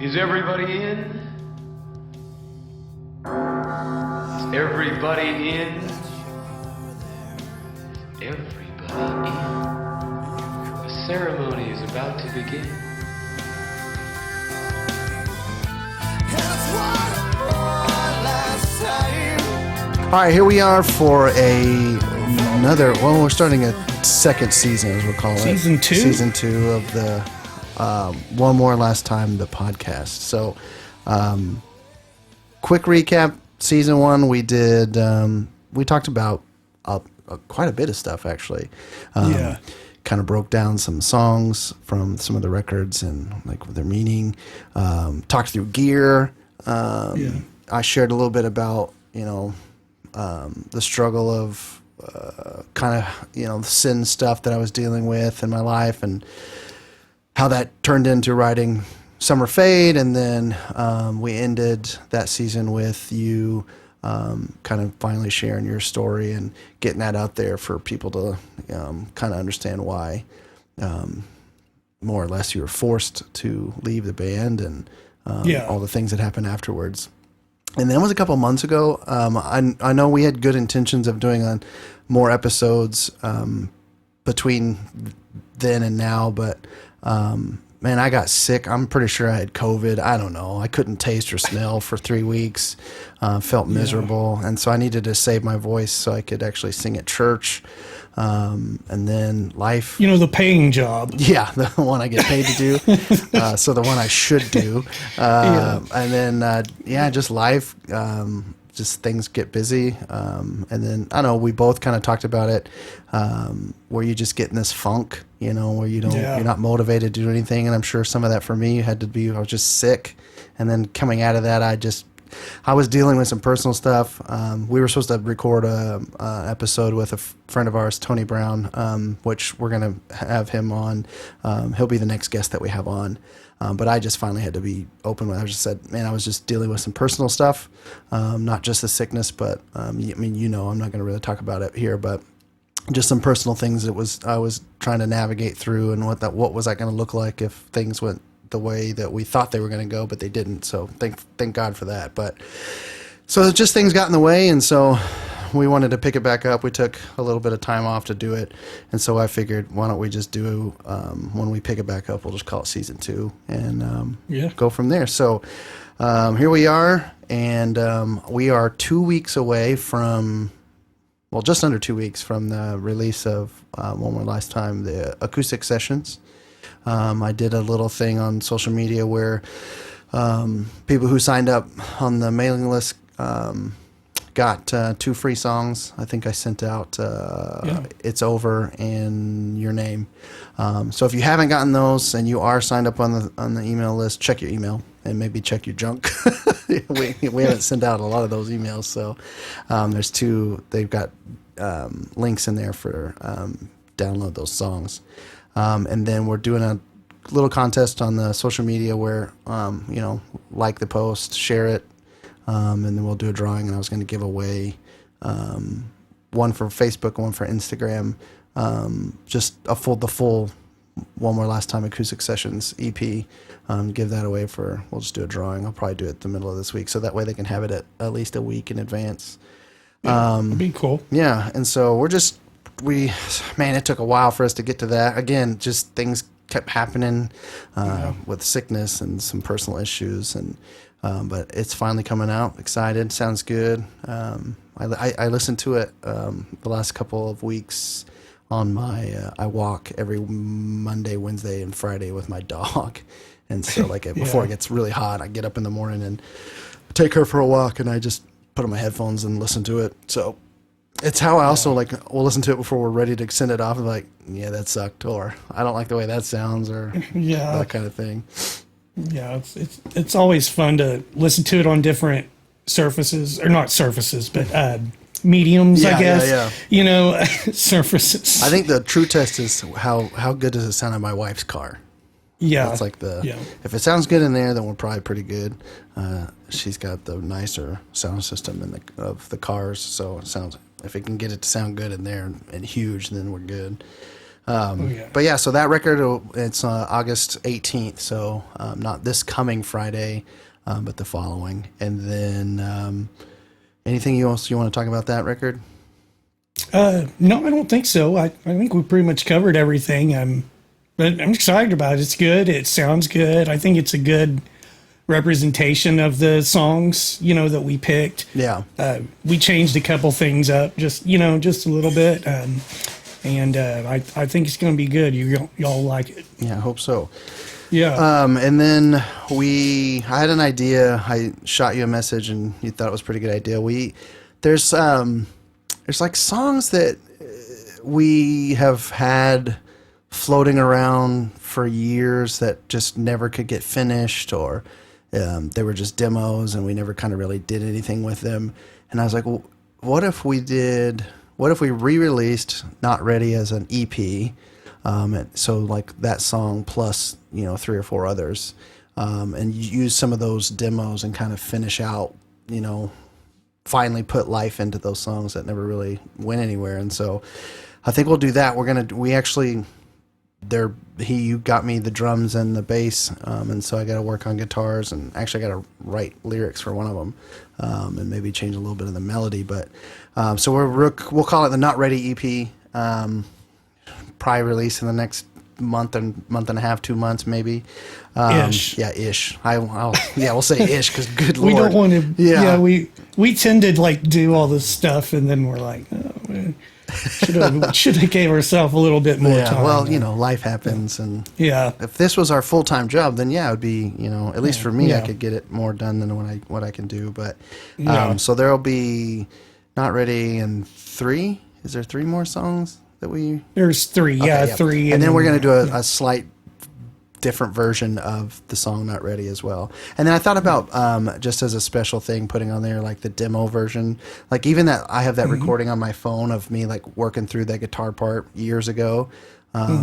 Is everybody in? Is everybody in? Everybody in. The ceremony is about to begin. All right, here we are for another. Well, we're starting a second season, as we'll call it. Season 2? Season 2 of the One More Last Time, the podcast. So, quick recap. Season 1, we did. We talked about quite a bit of stuff, actually. Yeah. Kind of broke down some songs from some of the records and like their meaning. Talked through gear. I shared a little bit about the struggle of kind of the sin stuff that I was dealing with in my life and how that turned into writing Summer Fade, and then we ended that season with you kind of finally sharing your story and getting that out there for people to kind of understand why more or less you were forced to leave the band and all the things that happened afterwards. And then it was a couple months ago. I know we had good intentions of doing more episodes between then and now, but man, I got sick. I'm pretty sure I had COVID. I don't know. I couldn't taste or smell for 3 weeks. Felt miserable. And so I needed to save my voice so I could actually sing at church. And then life. The paying job. Yeah, the one I get paid to do. So the one I should do. And then, just life. Just things get busy. And then, I don't know, we both kind of talked about it, where you just get in this funk, where you're not motivated to do anything. And I'm sure some of that for me had to be, I was just sick. And then coming out of that, I was dealing with some personal stuff. We were supposed to record a episode with a friend of ours, Tony Brown, which we're going to have him on. He'll be the next guest that we have on. But I just finally had to be open with it. I just said, man, I was just dealing with some personal stuff, not just the sickness, but I'm not going to really talk about it here, but just some personal things that I was trying to navigate through, and what was that going to look like if things went the way that we thought they were going to go, but they didn't. So thank God for that. But so just things got in the way, and so we wanted to pick it back up. We took a little bit of time off to do it, and so I figured, why don't we just do when we pick it back up, we'll just call it season 2 and go from there. So here we are, and we are 2 weeks away from, well, just under 2 weeks from the release of One More Last Time, the acoustic sessions. I did a little thing on social media where people who signed up on the mailing list got 2 free songs. I think I sent out It's Over and Your Name. So if you haven't gotten those and you are signed up on the email list, check your email and maybe check your junk. we haven't sent out a lot of those emails. So there's 2. They've got links in there for download those songs. And then we're doing a little contest on the social media where, like the post, share it, and then we'll do a drawing. And I was going to give away one for Facebook, one for Instagram, just the full One More Last Time Acoustic Sessions EP. Give that away we'll just do a drawing. I'll probably do it the middle of this week, so that way they can have it at least a week in advance. That'd be cool. Yeah, and so it took a while for us to get to that. Again, just things kept happening with sickness and some personal issues, and but it's finally coming out. Excited, sounds good. I listened to it the last couple of weeks on my. I walk every Monday, Wednesday, and Friday with my dog, and so before it gets really hot, I get up in the morning and take her for a walk, and I just put on my headphones and listen to it. So. It's how I also we'll listen to it before we're ready to send it off and that sucked, or I don't like the way that sounds, or that kind of thing. Yeah, it's always fun to listen to it on different surfaces, or not surfaces, but mediums, I guess. Yeah. Surfaces. I think the true test is how good does it sound in my wife's car. Yeah. That's if it sounds good in there, then we're probably pretty good. She's got the nicer sound system of the cars, so it sounds. If it can get it to sound good in there and huge, then we're good. Yeah. But yeah, so that record, it's August 18th, so not this coming Friday, but the following. And then anything else you want to talk about that record? No, I don't think so. I think we pretty much covered everything. But I'm excited about it. It's good. It sounds good. I think it's a good representation of the songs, that we picked. Yeah. We changed a couple things up, just a little bit. And I think it's going to be good. Y'all like it. Yeah, I hope so. Yeah. And then I had an idea. I shot you a message, and you thought it was a pretty good idea. There's like songs that we have had floating around for years that just never could get finished, or they were just demos, and we never kind of really did anything with them. And I was like, well, what if we re-released Not Ready as an EP? So like that song plus, 3 or 4 others, and use some of those demos and kind of finish out, finally put life into those songs that never really went anywhere. And so I think we'll do that. You got me the drums and the bass, and so I got to work on guitars, and actually I got to write lyrics for one of them, and maybe change a little bit of the melody. But so we'll call it the Not Ready EP. Probably release in the next month and a half, 2 months maybe. Ish. Yeah, ish. We'll say ish because good We lord. don't want to. Yeah. We tend to like do all this stuff, and then we're like, oh, man, should have gave ourselves a little bit more time. Well, life happens, and Yeah. if this was our full time job, then it would be, at least for me, I Yeah. could get it more done than what I can do. But Yeah. so there'll be Not Ready and 3. Is there 3 more songs that we? There's 3. Okay, 3. And then we're going to do a slight different version of the song Not Ready as well. And then I thought about just as a special thing putting on there like the demo version. Like even that I have that recording on my phone of me like working through that guitar part years ago.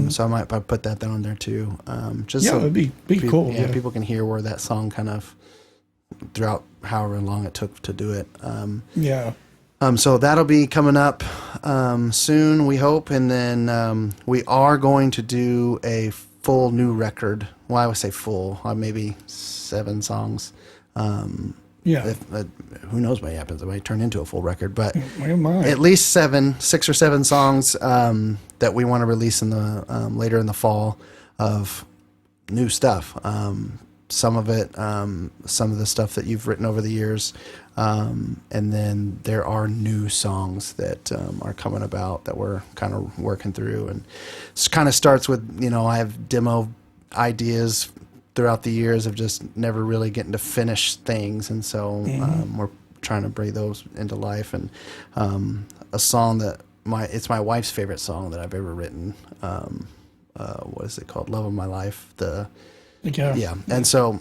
So I might put that on there too. Just so it'd be cool. Yeah, people can hear where that song kind of throughout however long it took to do it. Yeah. So that'll be coming up soon, we hope. And then we are going to do a full new record. Well, I would say full, maybe 7 songs. Yeah. Who knows what happens? It might turn into a full record, but might. at least 6 or 7 songs that we want to release in the later in the fall of new stuff. Some of it, some of the stuff that you've written over the years. And then there are new songs that are coming about that we're kind of working through. And it kind of starts with, I have demo ideas throughout the years of just never really getting to finish things. And so we're trying to bring those into life. And a song that it's my wife's favorite song that I've ever written. What is it called? Love of My Life. Yeah. And so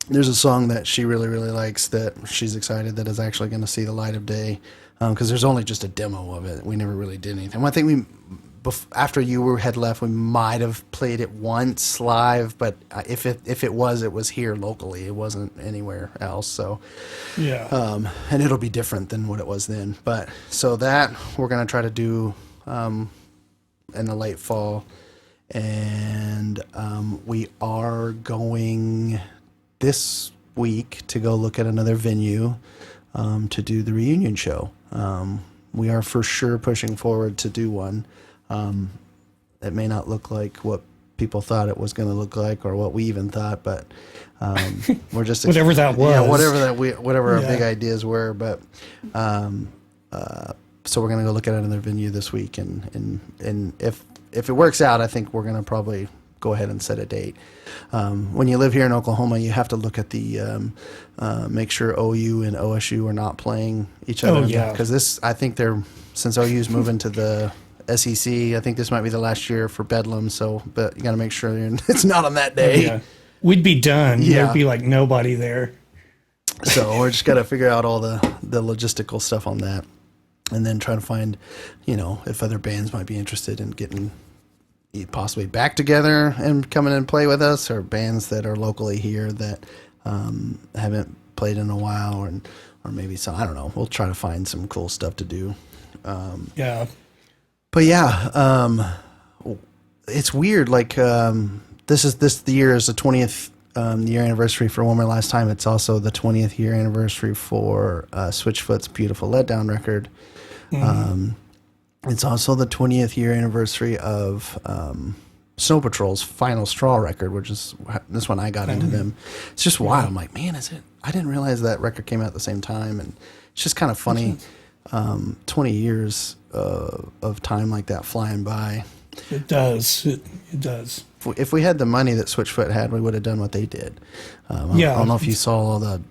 there's a song that she really, really likes that she's excited that is actually going to see the light of day, because there's only just a demo of it. We never really did anything. I think after you had left, we might have played it once live, but if it was here locally. It wasn't anywhere else. So Yeah. and it'll be different than what it was then. But so that we're going to try to do in the late fall. And we are going this week to go look at another venue to do the reunion show. We are for sure pushing forward to do one. It may not look like what people thought it was going to look like or what we even thought, but we're just Whatever that was. Yeah, whatever our big ideas were. But so we're going to go look at another venue this week, and if it works out, I think we're going to probably go ahead and set a date. When you live here in Oklahoma, you have to look at the make sure OU and OSU are not playing each other. Oh, yeah. Because I think since OU's moving to the SEC, I think this might be the last year for Bedlam. So, but you got to make sure it's not on that day. Yeah. We'd be done. Yeah. There'd be like nobody there. So we're just got to figure out all the logistical stuff on that. And then try to find, if other bands might be interested in getting possibly back together and coming and play with us, or bands that are locally here that haven't played in a while, or maybe some. I don't know. We'll try to find some cool stuff to do. Yeah. But yeah, it's weird. Like this year is the 20th year anniversary for One More Last Time. It's also the 20th year anniversary for Switchfoot's Beautiful Letdown record. It's also the 20th year anniversary of Snow Patrol's Final Straw record, which is this one I got into them. It's just wild. I'm like, man, is it? I didn't realize that record came out at the same time, and it's just kind of funny. 20 years of time like that flying by. It does. It does. If we had the money that Switchfoot had, we would have done what they did. I don't know if you saw the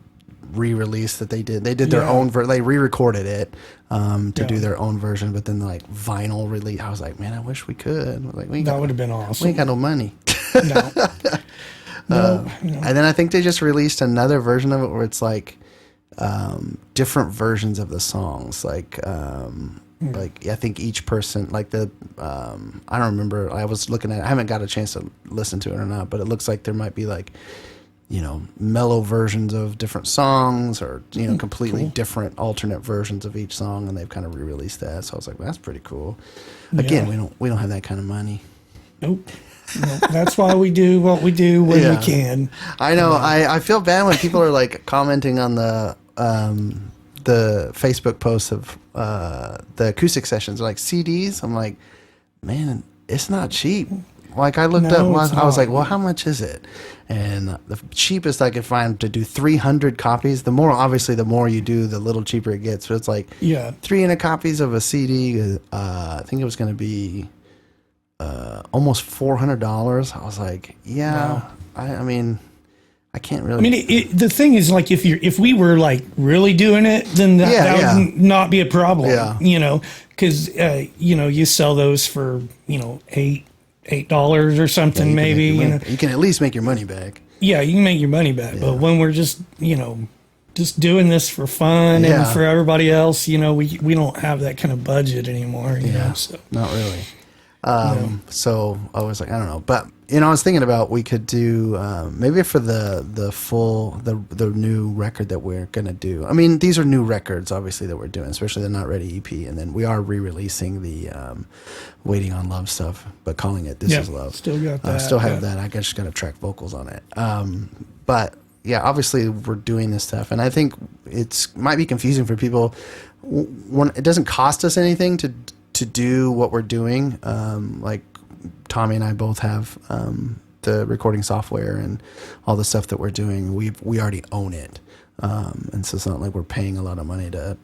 re-release that they did. They did their own they re-recorded it to do their own version, but then like vinyl release. I was like, man, I wish we could. Like, that would have been awesome. We ain't got no money. No. No. And then I think they just released another version of it where it's like different versions of the songs. Like I think each person, like I don't remember. I was looking at it. I haven't got a chance to listen to it or not, but it looks like there might be like, mellow versions of different songs, or completely different alternate versions of each song, and they've kind of re-released that. So I was like, well, that's pretty cool. Again, we don't have that kind of money. Nope. That's why we do what we do when we can. I know. I feel bad when people are like commenting on the Facebook posts of the acoustic sessions, like CDs. I'm like, man, it's not cheap. Like I looked up, I was like, well, how much is it? And the cheapest I could find to do 300 copies. The more you do, the little cheaper it gets. So it's like 300 copies of a CD. I think it was going to be almost $400. I was like, I mean, I can't really. I mean, the thing is, like, if we were like really doing it, then that would not be a problem. Yeah. Because you sell those for $8 or something, maybe. You can at least make your money back. Yeah, you can make your money back. But when we're just just doing this for fun and for everybody else, we don't have that kind of budget anymore. You know, so not really. So I was like, I don't know, but I was thinking about we could do maybe for the new record that we're gonna do. I mean, these are new records, obviously, that we're doing, especially the Not Ready EP, and then we are re-releasing the Waiting on Love stuff, but calling it This Is Love. Still got that. Still have that. I just got to track vocals on it. But yeah, obviously we're doing this stuff, and I think might be confusing for people. When it doesn't cost us anything to do what we're doing, like Tommy and I both have the recording software and all the stuff that we're doing. We already own it, and so it's not like we're paying a lot of money to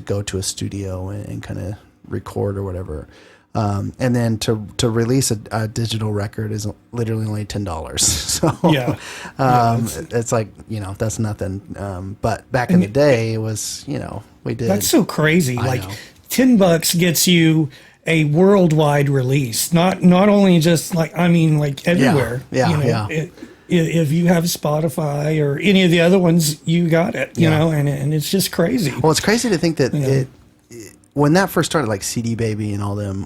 go to a studio and kind of record or whatever. And then to release a digital record is literally only $10. So it's like that's nothing. But back in the day, it was we did. That's so crazy. I like know. $10 gets you a worldwide release, not only just like everywhere. If you have Spotify or any of the other ones, you got it. And it's just crazy. Well, it's crazy to think that when that first started, like CD Baby and all them,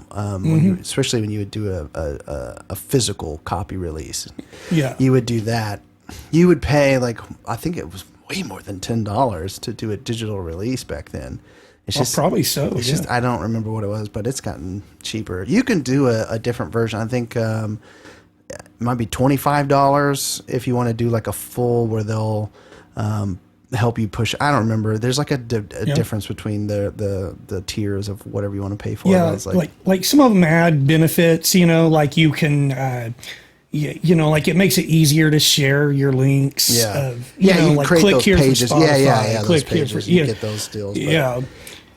especially when you would do a physical copy release, you would do that. You would pay I think it was way more than $10 to do a digital release back then. It's just probably so. It's just I don't remember what it was, but it's gotten cheaper. You can do a different version. I think it might be $25 if you want to do like a full where they'll help you push. I don't remember. There's like a difference between the tiers of whatever you want to pay for. Yeah, like some of them add benefits. Like you can. Like it makes it easier to share your links. You can like create click those here pages. For Spotify, those click pages. Here You get those deals.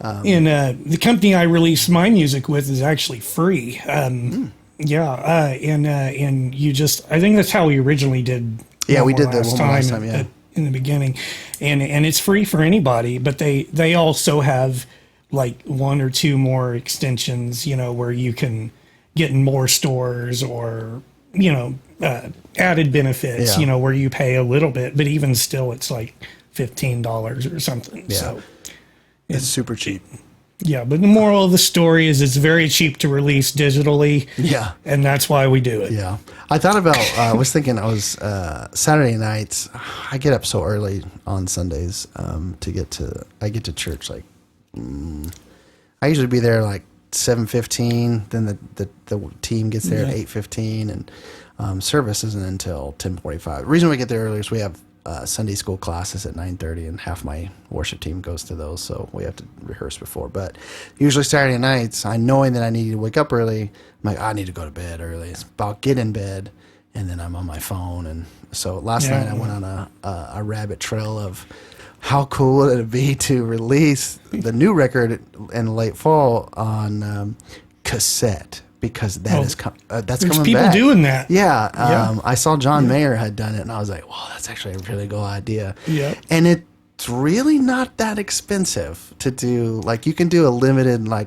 And the company I release my music with is actually free. And you just, I think that's how we originally did. We did that one last time. In the beginning, and it's free for anybody. But they also have like one or two more extensions, where you can get in more stores or added benefits, where you pay a little bit, but even still, it's like $15 or something. Yeah. So it's super cheap. Yeah, but the moral of the story is it's very cheap to release digitally. Yeah. And that's why we do it. Yeah. I thought about, I was thinking Saturday nights, I get up so early on Sundays I get to church I usually be there like 7:15. Then the team gets there at 8:15, and service isn't until 10:45. The reason we get there early is we have Sunday school classes at 9:30, and half my worship team goes to those, so we have to rehearse before. But usually Saturday nights, knowing that I need to wake up early, I'm like, I need to go to bed early. It's about get in bed, and then I'm on my phone. And so last night I went on a rabbit trail of how cool would it be to release the new record in late fall on cassette. Because that's There's coming people back. doing that. Yeah, I saw John Mayer had done it, and I was like, "Wow, that's actually a really good idea." Yeah, and it's really not that expensive to do. Like, you can do a limited, I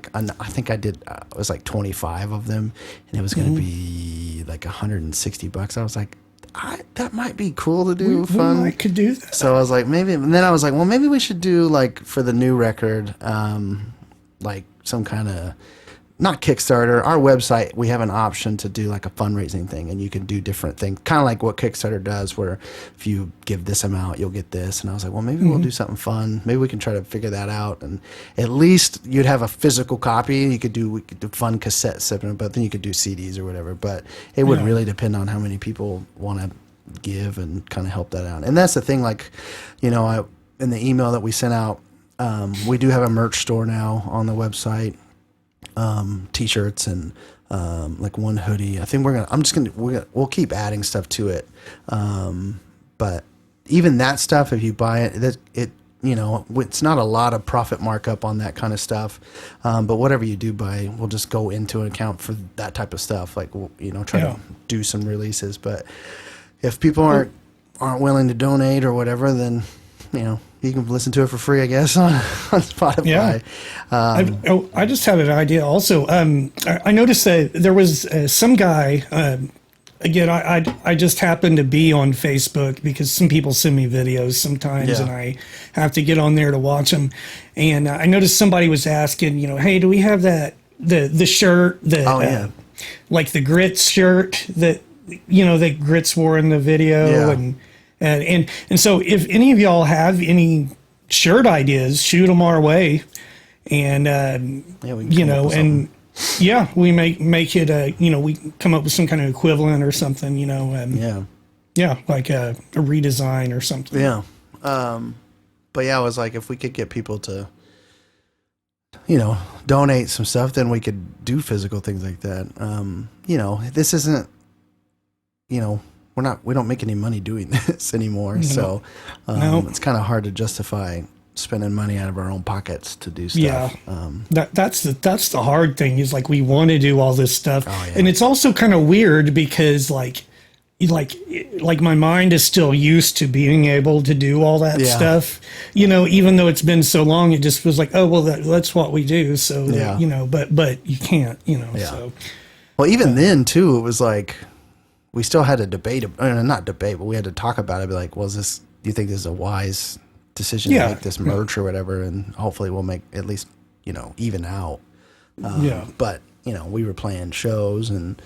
think I did. It was like 25 of them, and it was going to be like $160. I was like, that might be cool to do. Fun. I could do that. So I was like, maybe. And then I was like, well, maybe we should do for the new record, some kind of. Not Kickstarter. Our website, we have an option to do a fundraising thing, and you can do different things, kind of like what Kickstarter does, where if you give this amount, you'll get this. And I was like, well, maybe we'll do something fun. Maybe we can try to figure that out. And at least you'd have a physical copy. We could do fun cassette sipping, but then you could do CDs or whatever. But it would really depend on how many people want to give and kind of help that out. And that's the thing. In the email that we sent out, we do have a merch store now on the website. T-shirts and one hoodie. I think we'll keep adding stuff to it. But even that stuff, if you buy it, it's not a lot of profit markup on that kind of stuff. But whatever you do buy, we'll just go into an account for that type of stuff. Try to do some releases. But if people aren't willing to donate or whatever, then you can listen to it for free, I guess, on Spotify. Yeah. I just had an idea also. I noticed that there was some guy, again, I just happen to be on Facebook because some people send me videos sometimes, and I have to get on there to watch them. And I noticed somebody was asking, hey, do we have the shirt that, like the Grits shirt that, that Grits wore in the video? And so if any of y'all have any shirt ideas, shoot them our way. And, we make it, we come up with some kind of equivalent or something, like a redesign or something. Yeah. But yeah, it was like, if we could get people to, donate some stuff, then we could do physical things like that. This isn't, we don't make any money doing this anymore. No. So it's kind of hard to justify spending money out of our own pockets to do stuff. Yeah. That's the hard thing is we want to do all this stuff. And it's also kind of weird because like my mind is still used to being able to do all that stuff, even though it's been so long, it just was like, oh, well, that's what we do. So, but you can't, so. Well, even then too, it was like, we still had a debate, not debate, but we had to talk about it. Be like, do you think this is a wise decision to make this merch or whatever? And hopefully we'll make at least, even out. But, we were playing shows and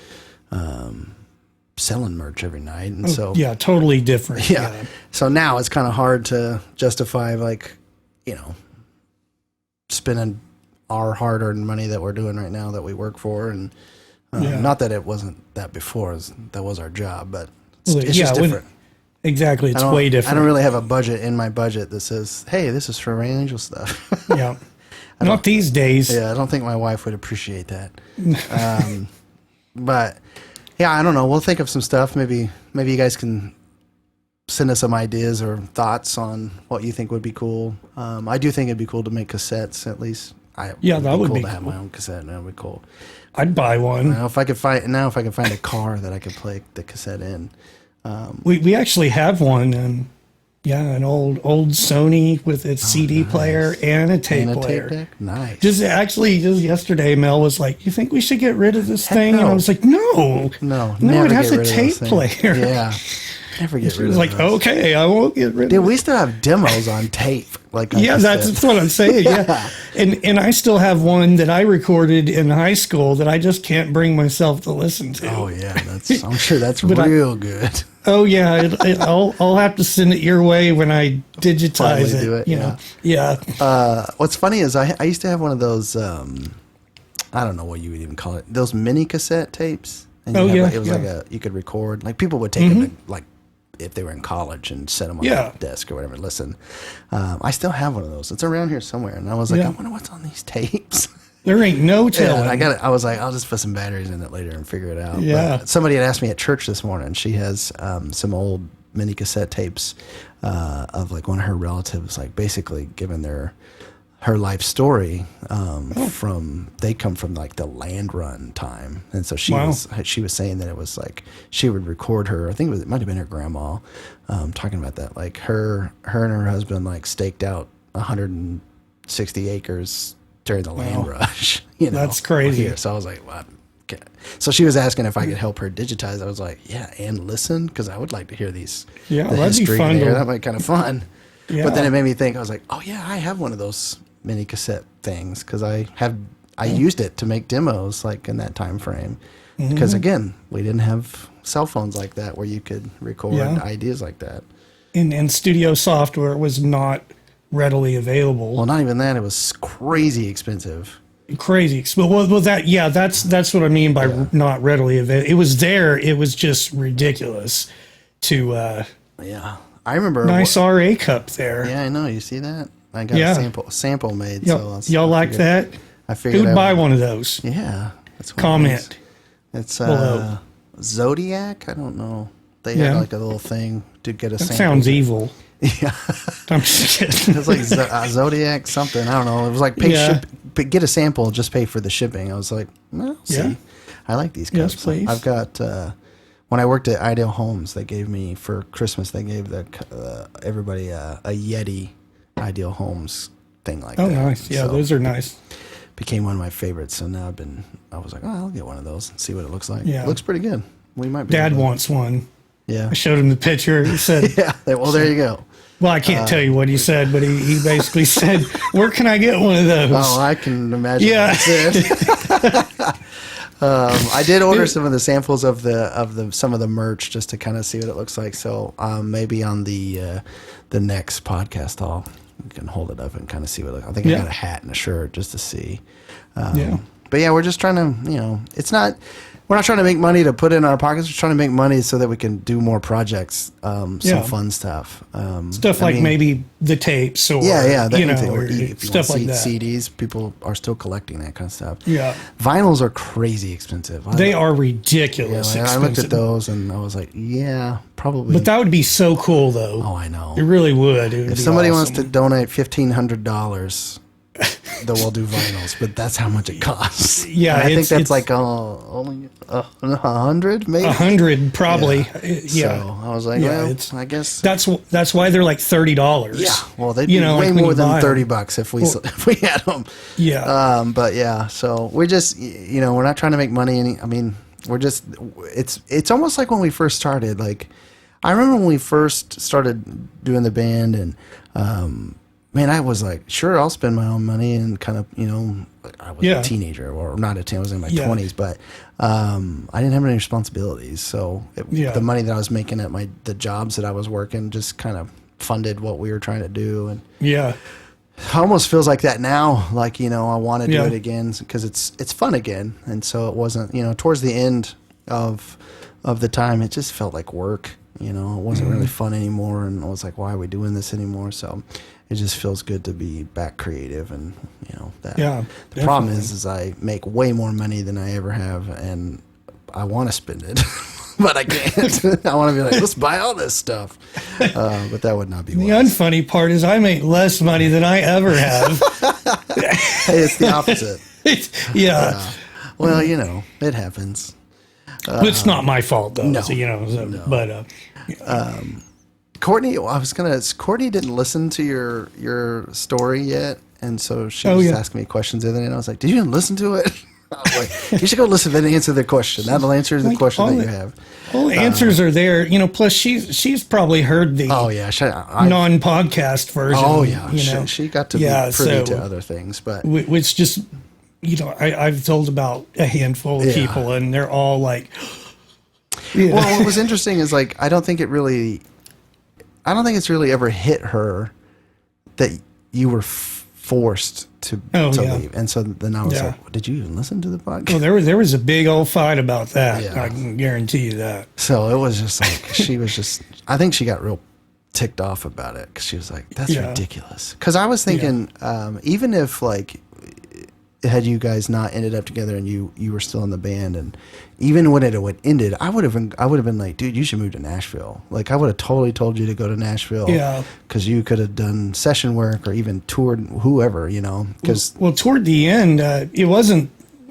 selling merch every night. And so. Yeah, totally different. Yeah. So now it's kind of hard to justify, spending our hard earned money that we're doing right now that we work for. And, not that it wasn't that before, that was our job, but it's just different. Exactly, it's way different. I don't really have a budget in my budget that says, hey, this is for Rain Angel stuff. Yeah. Not these days. Yeah, I don't think my wife would appreciate that. But, yeah, I don't know. We'll think of some stuff. Maybe you guys can send us some ideas or thoughts on what you think would be cool. I do think it'd be cool to make cassettes, at least. That would be cool to have my own cassette. That would be cool. I'd buy one. If I could find a car that I could play the cassette in. We actually have one, an old Sony with its CD player and a tape player. Tape deck? Nice. Just yesterday, Mel was like, "You think we should get rid of this thing?" No. And I was like, "No, it has a tape player." Yeah. Never get rid of it. Like, okay, I won't get rid of it. Dude, we still have demos on tape. That's what I'm saying. Yeah. And I still have one that I recorded in high school that I just can't bring myself to listen to. Oh, yeah. I'm sure that's real good. Oh, yeah. I'll have to send it your way when I digitize it. Do it, Yeah. What's funny is I used to have one of those, I don't know what you would even call it. Those mini cassette tapes. And Oh, yeah, it was like you could record. Like people would take them to, like if they were in college and set them on Yeah. the desk or whatever. Listen, I still have one of those. It's around here somewhere. And I was like, I wonder what's on these tapes. There ain't no Yeah, telling. and I was like, I'll just put some batteries in it later and figure it out. Yeah. But somebody had asked me at church this morning. She has some old mini cassette tapes of like one of her relatives, like basically giving her life story they come from like the land run time, and so she was saying that it was like she would record her. I think it might have been her grandma talking about that. Like her and her husband like staked out 160 acres during the land rush. That's crazy. Here. So I was like, what? Okay. So she was asking if I could help her digitize. I was like, yeah, and listen, because I would like to hear these. Yeah, the that'd be history fun. there. That might be kind of fun. Yeah. But then it made me think. I was like, oh yeah, I have one of those mini cassette things because I used it to make demos like in that time frame. Because again, we didn't have cell phones like that where you could record ideas like that. And studio software was not readily available. Well, not even that. It was crazy expensive. Crazy. Well, that's what I mean by not readily available. It was there. It was just ridiculous to Yeah. I remember nice RA cup there. Yeah, I know. You see that? I got a sample made. Y'all like that? I figured who'd buy one of those? Yeah. That's Comment. It's below. Zodiac. I don't know. They had like a little thing to get a sample. Sounds evil. Yeah. I'm just kidding. It was like Zodiac something. I don't know. It was like get a sample, just pay for the shipping. I was like, well, see. I like these cups. Yes, please. I've got when I worked at Ideal Homes, they gave me for Christmas. They gave everybody a Yeti Ideal Homes thing like that. Oh, nice. Yeah, so those are nice. became one of my favorites. So now I was like, oh, I'll get one of those and see what it looks like. Yeah. It looks pretty good. We might be Dad able to- wants one. Yeah. I showed him the picture. He said, Yeah. Well, there you go. well, I can't tell you what he said, but he basically said, where can I get one of those? Oh, I can imagine. Yeah. What it said. I did order some of the samples of some of the merch just to kind of see what it looks like. So maybe on the next podcast, we can hold it up and kind of see what it looks like. I think I got a hat and a shirt just to see. But yeah, we're just trying to, we're not trying to make money to put in our pockets. We're trying to make money so that we can do more projects, some fun stuff. Stuff like maybe the tapes or, anything. or If you stuff want like that. CDs, people are still collecting that kind of stuff. Yeah. Vinyls are crazy expensive. They are ridiculous I expensive. looked at those and I was like, yeah, probably. But that would be so cool, though. Oh, I know. It really would. It would If be somebody awesome. wants to donate $1,500, then we'll do vinyls. But that's how much it costs. Yeah, And I think it's- that's it's- like only 100, maybe. 100 probably. Yeah. So I was like, Yeah, well, it's- I guess. That's why they're like $30. Yeah. Well, they'd be way like when more you than buy 'em. $30 if we had them. Yeah. But yeah, so we're just, we're not trying to make money. We're just, it's almost like when we first started. Like, I remember when we first started doing the band, and man, I was like, sure, I'll spend my own money, and kind of, I was a teenager, or not a teen, I was in my 20s, but I didn't have any responsibilities. So the money that I was making at the jobs that I was working just kind of funded what we were trying to do. And Yeah. it almost feels like that now. Like, I want to do it again because it's fun again. And so it wasn't, towards the end of the time, it just felt like work. It wasn't really fun anymore. And I was like, why are we doing this anymore? So it just feels good to be back creative. And, that. Yeah. The problem is I make way more money than I ever have. And I want to spend it, but I can't. I want to be like, let's buy all this stuff. But that would not be The wise. unfunny part is I make less money than I ever have. Hey, it's the opposite. Yeah. Well, it happens. It's not my fault, though. No. So, but Courtney, Courtney didn't listen to your story yet, and so she was asking me questions the other day, and I was like, did you even listen to it? I was like, you should go listen and answer the question. That'll answer the question that you have. All the answers are there. Plus, she's probably heard the non-podcast version. Oh, yeah. You She got to be privy to other things, but which just, I've told about a handful of people, and they're all like, Well, what was interesting is like I don't think it's really ever hit her that you were forced to leave. And so then I was like, well, did you even listen to the podcast? Well, there was a big old fight about that. Yeah. I can guarantee you that. So it was just like, she was just, I think she got real ticked off about it because she was like, that's ridiculous. Because I was thinking, even if like, had you guys not ended up together and you were still in the band, and even when it ended, I would have been like, dude, you should move to Nashville. Like I would have totally told you to go to Nashville. Yeah. Because you could have done session work or even toured whoever, you know. Because toward the end, it wasn't.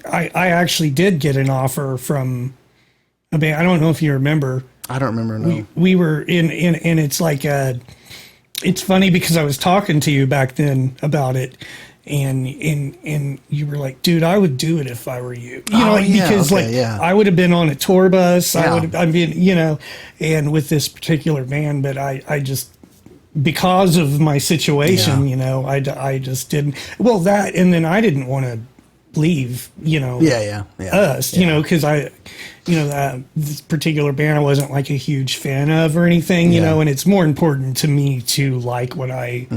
I actually did get an offer from a band. I don't know if you remember. I don't remember. No. We were in, and it's like it's funny because I was talking to you back then about it. And you were like, dude, I would do it if I were you. Because I would have been on a tour bus. I've been, and with this particular band, but I just, because of my situation, I just didn't. Well, that, and then I didn't want to leave, us, because this particular band I wasn't like a huge fan of or anything, and it's more important to me to like what I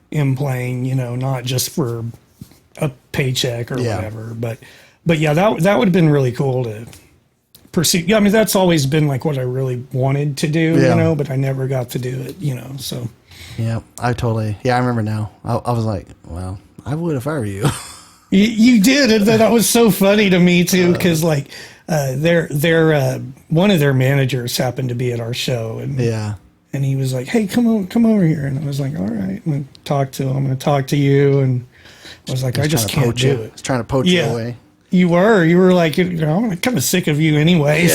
am playing, not just for a paycheck or whatever. But yeah, that would have been really cool to pursue. Yeah, I mean, that's always been like what I really wanted to do, but I never got to do it, so. Yeah, I remember now. I was like, well, I would if I were you. You did, and that was so funny to me too, because like their one of their managers happened to be at our show, and he was like, "Hey, come over here," and I was like, "All right," and I talked to him. I'm going to talk to you, and I was like, "I just can't do it." I was trying to poach you away. You were like, I'm kind of sick of you anyway.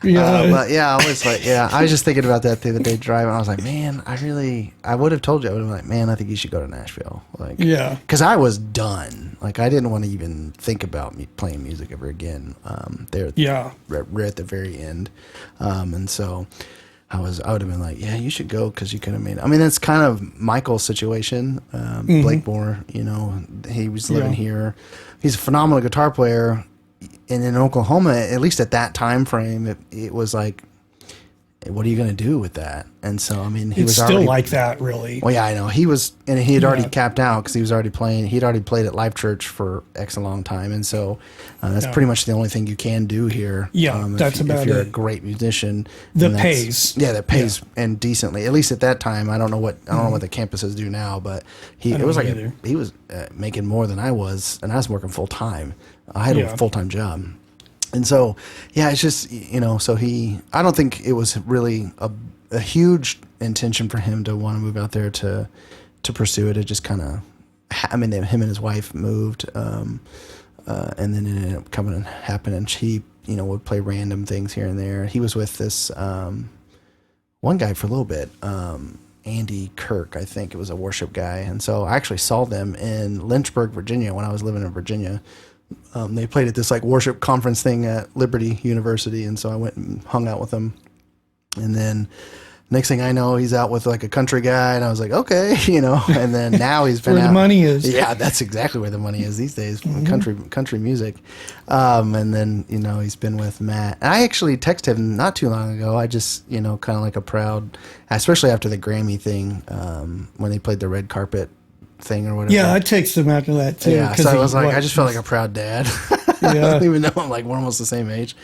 But I was like, I was just thinking about that the other day driving. I was like, man, I would have told you. I would have been like, man, I think you should go to Nashville. Like, because I was done. Like, I didn't want to even think about me playing music ever again. Right at the very end, and so I would have been like, yeah, you should go because you could have made it. I mean, that's kind of Michael's situation. Blake Moore, he was living here. He's a phenomenal guitar player. And in Oklahoma, at least at that time frame, it was like, what are you going to do with that? And so, I mean, it's still like that, really. Well, yeah, I know. He was, and he had already capped out because he was already playing. He'd already played at Life Church for X a long time. And so that's pretty much the only thing you can do here. Yeah, that's about it. If you're a great musician. That pays. Yeah, that pays and decently. At least at that time, I don't know what the campuses do now, but he was making more than I was, and I was working full time. I had a full time job. And so, it's just, so I don't think it was really a huge intention for him to want to move out there to pursue it. It just kind of, him and his wife moved, and then it ended up happening. He, would play random things here and there. He was with this one guy for a little bit, Andy Kirk, I think it was a worship guy. And so I actually saw them in Lynchburg, Virginia, when I was living in Virginia. They played at this like worship conference thing at Liberty University, and so I went and hung out with them. And then next thing I know, he's out with like a country guy, and I was like, okay, And then now he's been where out. The money is. Yeah, that's exactly where the money is these days, country music. And then he's been with Matt. And I actually texted him not too long ago. I just kind of like a proud, especially after the Grammy thing, when they played the red carpet thing or whatever. Yeah, I texted him after that too. Yeah, so I was like, I just felt like a proud dad. Even though I'm like we're almost the same age.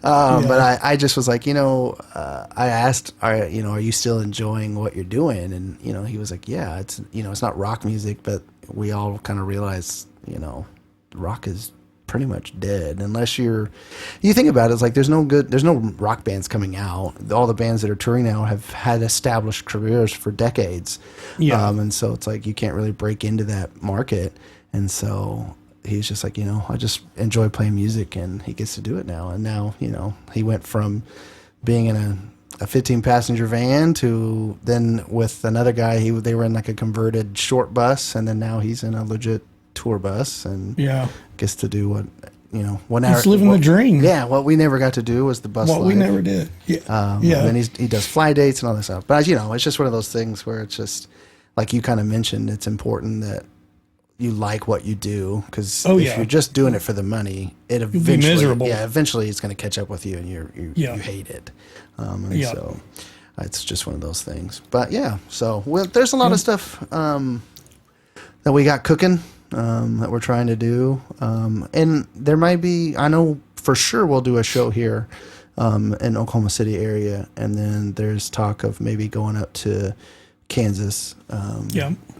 But I just was like, I asked, are you still enjoying what you're doing? And he was like, yeah, it's it's not rock music, but we all kind of realize rock is pretty much dead unless you think about it. It's like there's no rock bands coming out. All the bands that are touring now have had established careers for decades, and so it's like you can't really break into that market. And so he's just like, I just enjoy playing music, and he gets to do it now. And now he went from being in a 15-passenger van to then with another guy they were in like a converted short bus, and then now he's in a legit tour bus and gets to do what he's living the dream. Yeah, what we never got to do was the bus life. We never did. And then he does fly dates and all this stuff. But it's just one of those things where it's just like you kind of mentioned, it's important that you like what you do, because if you're just doing it for the money, it eventually be miserable. Eventually it's going to catch up with you, and you hate it. So it's just one of those things. But so there's a lot of stuff. that we got cooking that we're trying to do. And there might be, I know for sure we'll do a show here in Oklahoma City area. And then there's talk of maybe going up to Kansas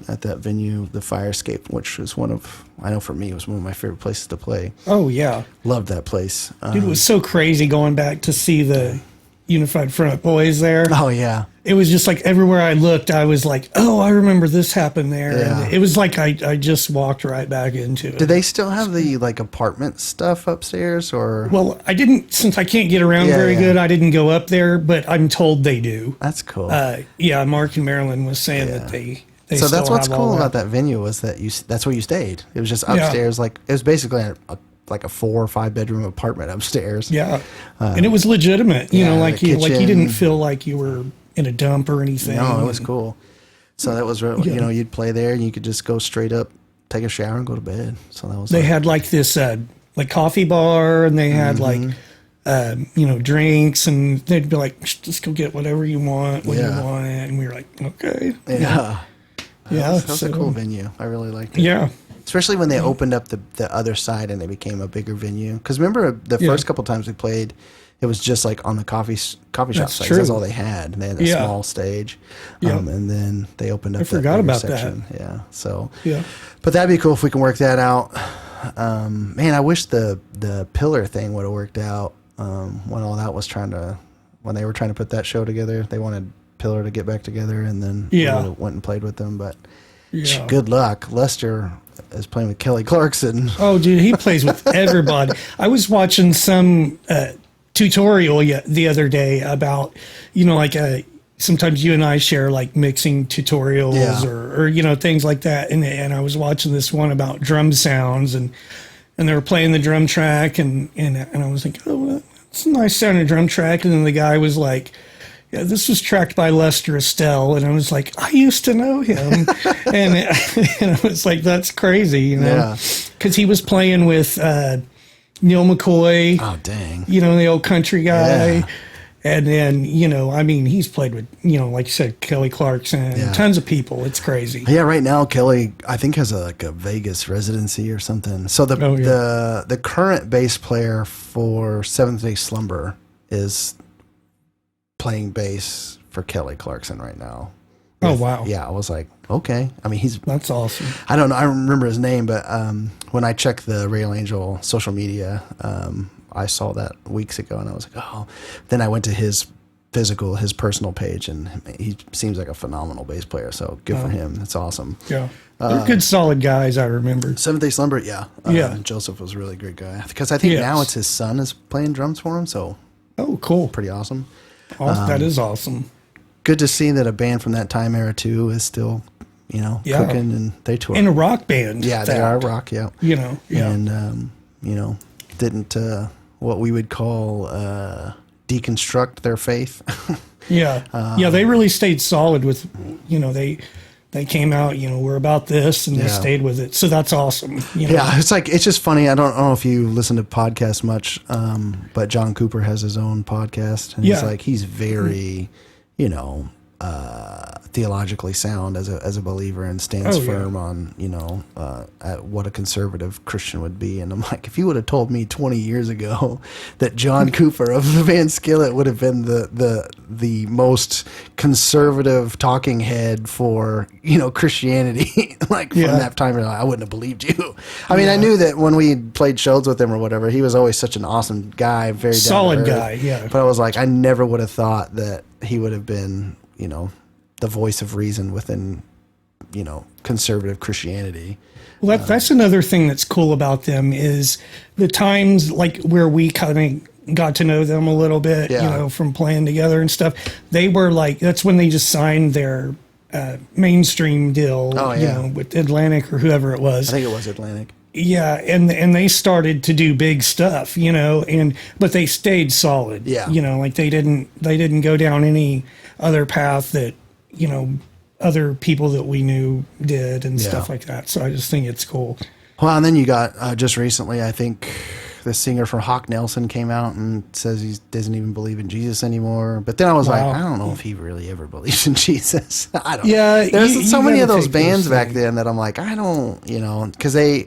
at that venue, the Fire Escape, which was I know for me, it was one of my favorite places to play. Oh, yeah. Loved that place. Dude, it was so crazy going back to see the Unified Front boys there. Oh, yeah. It was just like everywhere I looked, I was like, oh, I remember this happened there. Yeah. And it was like I just walked right back into it. Do they still have the like apartment stuff upstairs or? Well, I didn't, since I can't get around very good, I didn't go up there, but I'm told they do. That's cool. Yeah, Mark and Marilyn was saying that they so still that's what's have cool all about that venue was that that's where you stayed. It was just upstairs, like it was basically like a 4 or 5 bedroom apartment upstairs. Yeah, and it was legitimate. You know, like you didn't feel like you were in a dump or anything. No, it was cool. So that was you know, you'd play there and you could just go straight up, take a shower and go to bed. So that was. They had like this like coffee bar, and they had like you know, drinks, and they'd be like, just go get whatever you want when you want it, and we were like, okay. Yeah, that was a cool venue. I really liked it. Yeah. Especially when they opened up the other side and they became a bigger venue. Because remember the first couple times we played, it was just like on the coffee shop side. That's all they had. And they had a small stage. And then they opened up. I forgot about section. That. Yeah. So. Yeah. But that'd be cool if we can work that out. Man, I wish the pillar thing would have worked out when all that was when they were trying to put that show together. They wanted Pillar to get back together, and then we went and played with them. But good luck. Lester is playing with Kelly Clarkson. Oh, dude, he plays with everybody. I was watching some tutorial the other day about, you know, like sometimes you and I share like mixing tutorials or you know, things like that. And I was watching this one about drum sounds, and they were playing the drum track, and I was like, oh, well, that's a nice sounding drum track. And then the guy was like, yeah, this was tracked by Lester Estelle. And I was like, I used to know him. and I was like, that's crazy, you know, because he was playing with Neil McCoy. Oh, dang. You know, the old country guy. Yeah. And then, you know, I mean, he's played with, you know, like you said, Kelly Clarkson, tons of people. It's crazy. Yeah, right now, Kelly, I think, has a Vegas residency or something. So the current bass player for Seventh Day Slumber is playing bass for Kelly Clarkson right now. Oh, wow. Yeah, I was like, okay. I mean, that's awesome. I don't know. I don't remember his name, but when I checked the Rail Angel social media, I saw that weeks ago, and I was like, oh. Then I went to his personal page, and he seems like a phenomenal bass player. So good for him. That's awesome. Yeah. They're good, solid guys, I remember. Seventh Day Slumber, Joseph was a really great guy. Because I think now it's his son is playing drums for him, so. Oh, cool. Pretty awesome. That is awesome. Good to see that a band from that time era, too, is still, you know, cooking, and they tour. In a rock band. Yeah, they are rock, You know, And, you know, didn't what we would call deconstruct their faith. They really stayed solid with, you know, they came out, you know, we're about this, and they stayed with it. So that's awesome. You know? Yeah, it's just funny. I don't know if you listen to podcasts much, but John Cooper has his own podcast, and he's very, you know, theologically sound as a believer, and stands firm on, you know, at what a conservative Christian would be. And I'm like, if you would have told me 20 years ago that John Cooper of the band Skillet would have been the most conservative talking head for, you know, Christianity, like from that time, I wouldn't have believed you. I mean, I knew that when we played shows with him or whatever, he was always such an awesome guy, very solid guy. Yeah, but I was like, I never would have thought that he would have been, you know, the voice of reason within, you know, conservative Christianity. Well, that's another thing that's cool about them is the times like where we kind of got to know them a little bit, you know, from playing together and stuff. They were like, that's when they just signed their mainstream deal, you know, with Atlantic or whoever it was. I think it was Atlantic. Yeah, and they started to do big stuff, you know, but they stayed solid. Yeah. You know, like they didn't go down any other path that, you know, other people that we knew did and stuff like that. So I just think it's cool. Well, and then you got just recently, I think the singer from Hawk Nelson came out and says he doesn't even believe in Jesus anymore. But then I was like, I don't know if he really ever believed in Jesus. I don't. Yeah, There's so many of those bands back things. then that I'm like, I don't, because they.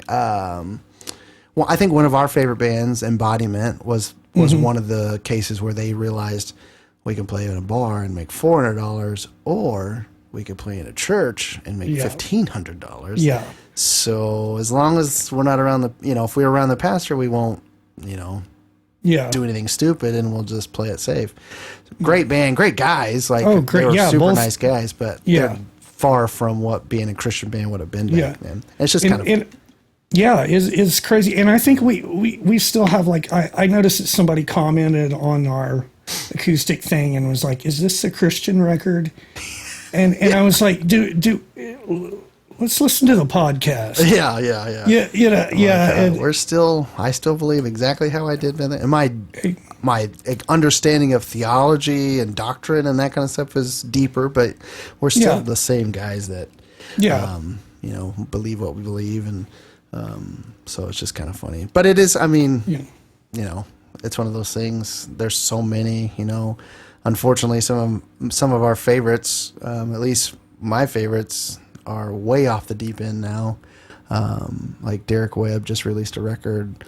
Well, I think one of our favorite bands, Embodiment, was one of the cases where they realized we can play in a bar and make $400, or we could play in a church and make $1,500. Yeah. So as long as we're not around if we're around the pastor, we won't, do anything stupid, and we'll just play it safe. Great band, great guys. Like, great. they were Yeah, super both, nice guys, but they're far from what being a Christian band would have been back then. It's just kind of. Yeah, it's crazy. And I think we still have, like, I noticed that somebody commented on our acoustic thing and was like, is this a Christian record? And I was like, let's listen to the podcast. Yeah. And I still believe exactly how I did. And my understanding of theology and doctrine and that kind of stuff is deeper, but we're still the same guys that, believe what we believe. And, so it's just kind of funny, but it is, it's one of those things. There's so many, unfortunately, some of our favorites, at least my favorites, are way off the deep end now. Like Derek Webb just released a record.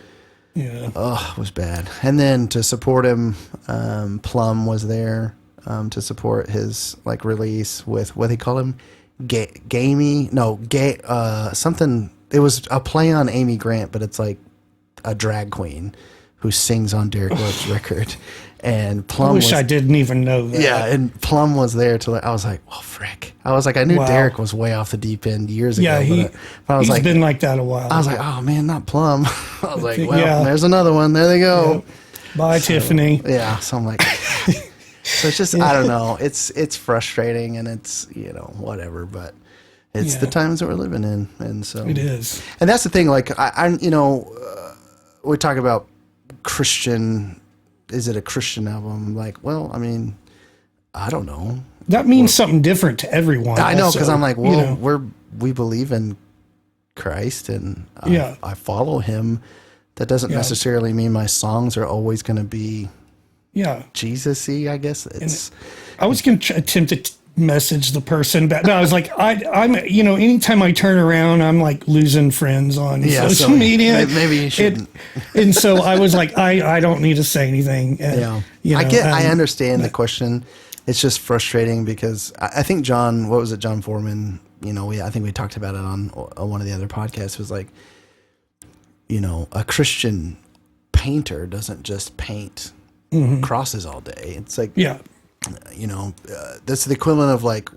Yeah. Oh, it was bad. And then to support him, Plum was there, to support his release with what they call him, something. It was a play on Amy Grant, but it's like a drag queen who sings on Derek Webb's record. And Plum I didn't even know that. Yeah, and Plum was there I was like, well, frick. I was like, I knew Derek was way off the deep end years ago. Yeah, but I was he's been like that a while. I was like, oh man, not Plum. I was like, well, there's another one. There they go. Yeah. Bye, Tiffany. Yeah, so I'm like, so it's just, I don't know. It's frustrating, and it's, whatever, but it's the times that we're living in. And so it is. And that's the thing. Like, we talk about Christian. Is it a Christian album? Like, well, I don't know. That means something different to everyone. I know, because I'm like, well, we believe in Christ, and I follow him. That doesn't necessarily mean my songs are always going to be Jesus-y, I guess. I was going to attempt to message the person, but I was like, I'm anytime I turn around, I'm like losing friends on social media. Maybe you shouldn't. And so I was like, I don't need to say anything. I understand the question. It's just frustrating because I think John Foreman, I think we talked about it on one of the other podcasts, was like, a Christian painter doesn't just paint crosses all day. It's like, that's the equivalent of like,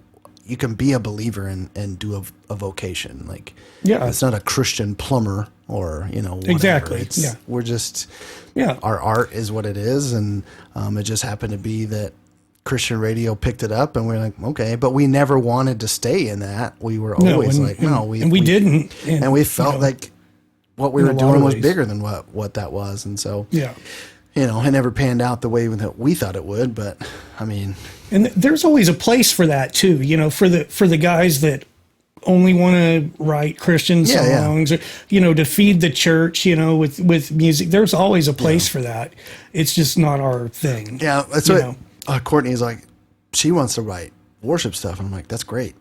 you can be a believer and do a vocation. Like, it's not a Christian plumber or, whatever. Exactly. We're just, our art is what it is. And it just happened to be that Christian radio picked it up, and we're like, okay, but we never wanted to stay in that. We were always we didn't. And we felt like what we were doing was bigger than what that was. And so, it never panned out the way that we thought it would, but and there's always a place for that too, for the guys that only want to write Christian songs, or, to feed the church, with music. There's always a place for that. It's just not our thing. Yeah. That's what Courtney's like, she wants to write worship stuff. And I'm like, that's great.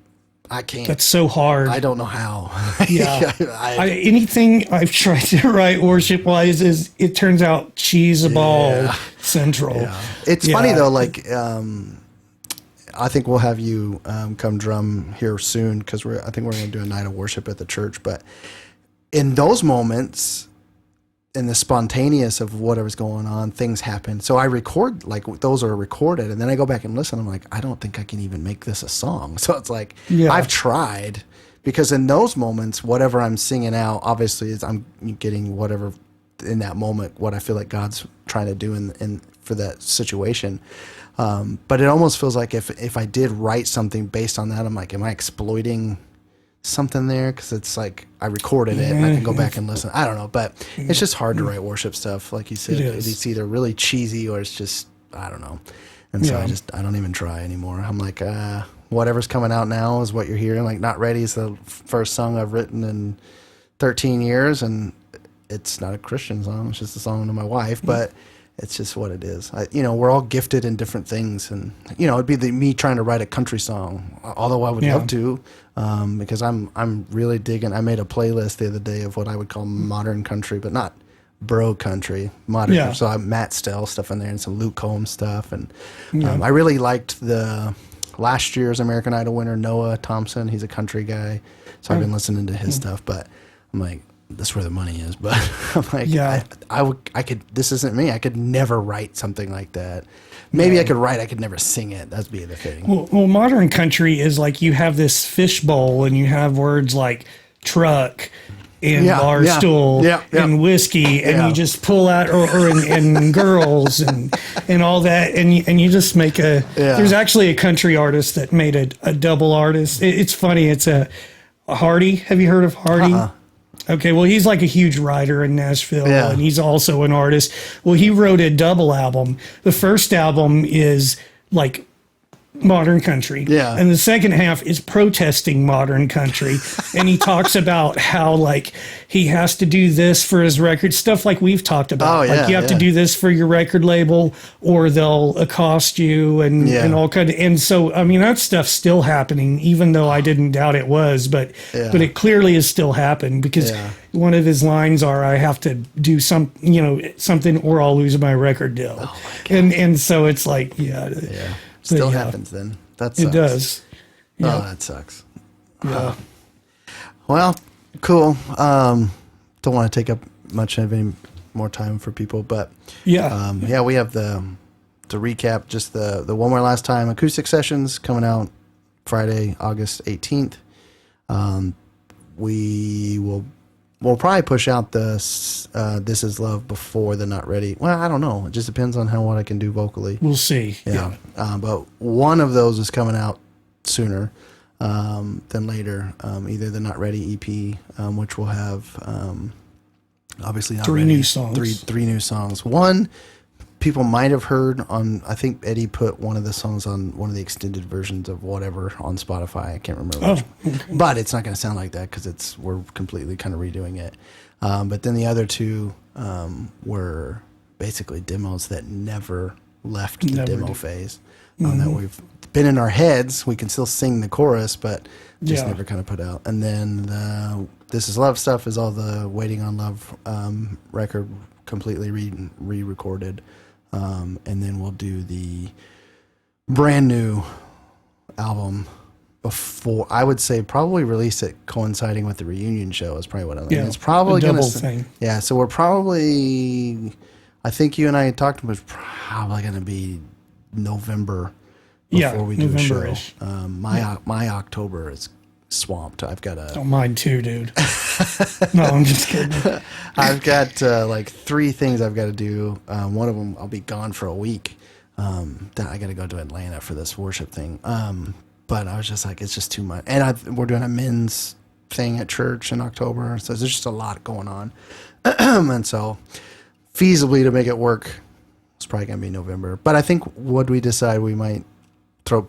I can't. That's so hard. I don't know how. Yeah. Anything I've tried to write worship wise it turns out cheeseball central. Yeah. It's funny though, like, I think we'll have you come drum here soon, because I think we're going to do a night of worship at the church. But in those moments, in the spontaneous of whatever's going on, things happen. So I record, like, those are recorded, and then I go back and listen. I'm like, I don't think I can even make this a song. So it's like, I've tried, because in those moments, whatever I'm singing out, obviously, is I'm getting whatever in that moment, what I feel like God's trying to do in for that situation. But it almost feels like if I did write something based on that, I'm like, am I exploiting something there? Because it's like, I recorded it and I can go back and listen. I don't know, but it's just hard to write worship stuff, like you said. It's either really cheesy or it's just, I don't know. And so I don't even try anymore. I'm like, whatever's coming out now is what you're hearing. Like, Not Ready is the first song I've written in 13 years, and it's not a Christian song. It's just a song to my wife, but it's just what it is. We're all gifted in different things, and it'd be me trying to write a country song. Although I would love to, because I'm really digging. I made a playlist the other day of what I would call modern country, but not bro country, modern. Yeah. So I have Matt Stell stuff in there and some Luke Combs stuff, and I really liked the last year's American Idol winner Noah Thompson. He's a country guy, so I've been listening to his stuff. But I'm like, that's where the money is. But I'm like, I could. This isn't me. I could never write something like that. Maybe I could write. I could never sing it. That'd be the thing. Well, modern country is like you have this fishbowl and you have words like truck and bar stool and whiskey, and you just pull out and girls and all that, and you just make a. There's actually a country artist that made a double artist. It's funny. It's a Hardy. Have you heard of Hardy? Okay, well, he's like a huge writer in Nashville, and he's also an artist. Well, he wrote a double album. The first album is like modern country, and the second half is protesting modern country. And he talks about how like he has to do this for his record, stuff like we've talked about. You have to do this for your record label, or they'll accost you and all kind of. And so, I mean, that stuff's still happening, even though I didn't doubt it was, but it clearly has still happened, because one of his lines are, "I have to do something, or I'll lose my record deal." Oh my God. And so it's like, Still happens then. That sucks. It does. Oh, that sucks. Yeah. Well, cool. Don't want to take up much of any more time for people, but we have to recap just the One More Last Time acoustic sessions coming out Friday, August 18th. We'll probably push out the This Is Love before the Not Ready. Well, I don't know. It just depends on what I can do vocally. We'll see. But one of those is coming out sooner than later. Either the Not Ready EP, which will have obviously Not three Ready, new songs. Three new songs. One people might have heard on. I think Eddie put one of the songs on one of the extended versions of whatever on Spotify. I can't remember which. But it's not going to sound like that because we're completely kind of redoing it. But then the other two were basically demos that never left the demo phase. That we've been in our heads. We can still sing the chorus, but just never kind of put out. And then the This Is Love stuff is all the Waiting on Love record, completely re-recorded. And then we'll do the brand new album before, I would say probably release it coinciding with the reunion show is probably what I think. It's probably going to, so we're probably, I think you and I had talked about, it's probably going to be November before we do a show. My October is swamped. I've got a. Don't mind too, dude. No, I'm just kidding. I've got like 3 things I've got to do. One of them, I'll be gone for a week. Then I got to go to Atlanta for this worship thing. But I was just like, it's just too much. And we're doing a men's thing at church in October, so there's just a lot going on. And so, feasibly to make it work, it's probably gonna be November. But I think what we decide, we might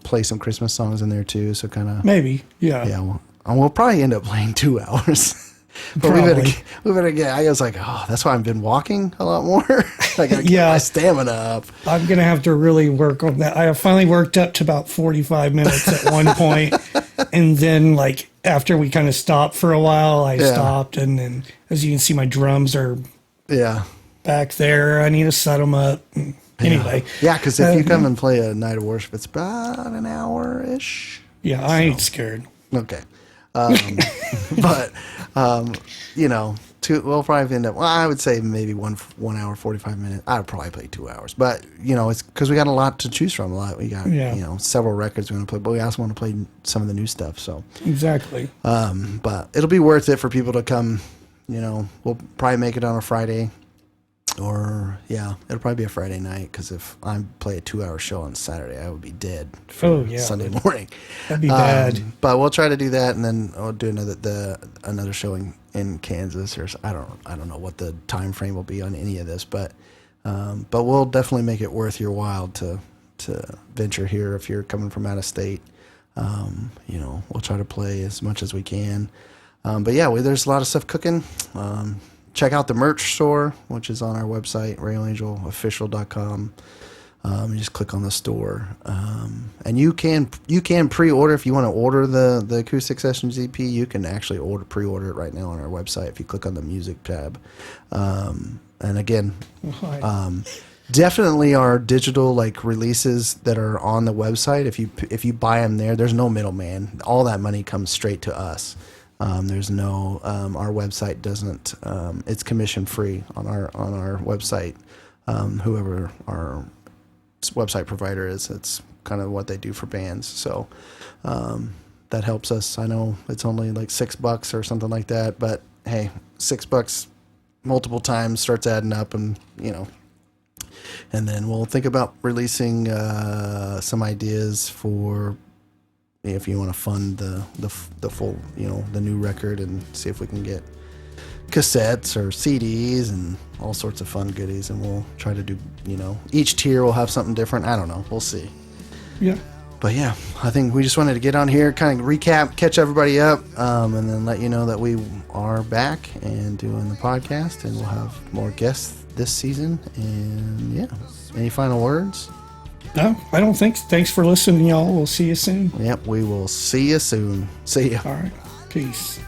play some Christmas songs in there too. So kind of maybe, we'll probably end up playing 2 hours. But we better get. I was like, that's why I've been walking a lot more. I gotta get my stamina up. I'm gonna have to really work on that. I finally worked up to about 45 minutes at one point, and then like after we kind of stopped for a while, I stopped, and then as you can see, my drums are back there. I need to set them up. Anyway, because if you come and play a night of worship, it's about an hour-ish. Yeah, I ain't scared. Okay. But we'll probably end up. Well, I would say maybe 1 hour 45 minutes. I'd probably play 2 hours, but it's because we got a lot to choose from. We got several records we want to play, but we also want to play some of the new stuff. So exactly. But it'll be worth it for people to come. We'll probably make it on a Friday, or it'll probably be a Friday night, because if I play a 2-hour show on Saturday, I would be dead for Sunday morning. That'd be bad. But we'll try to do that, and then I'll do another showing in Kansas, or I don't know what the time frame will be on any of this, but we'll definitely make it worth your while to venture here if you're coming from out of state. We'll try to play as much as we can. But there's a lot of stuff cooking. check out the merch store, which is on our website, railangelofficial.com. You just click on the store, and you can pre-order if you want to order the Acoustic Sessions EP. You can actually pre-order it right now on our website if you click on the music tab. And again, definitely our digital like releases that are on the website. If you buy them there, there's no middleman. All that money comes straight to us. There's no our website doesn't. It's commission free on our website. Whoever our website provider is, it's kind of what they do for bands. So that helps us. I know it's only like $6 or something like that, but hey, $6 multiple times starts adding up, and and then we'll think about releasing some ideas for if you want to fund the full the new record, and see if we can get cassettes or CDs and all sorts of fun goodies, and we'll try to do each tier will have something different. I don't know, we'll see. Yeah, but yeah, I think we just wanted to get on here, kind of recap, catch everybody up, and then let you know that we are back and doing the podcast, and we'll have more guests this season. And yeah, any final words? No, I don't think. Thanks for listening, y'all. We'll see you soon. Yep, we will see you soon. See ya. All right, peace.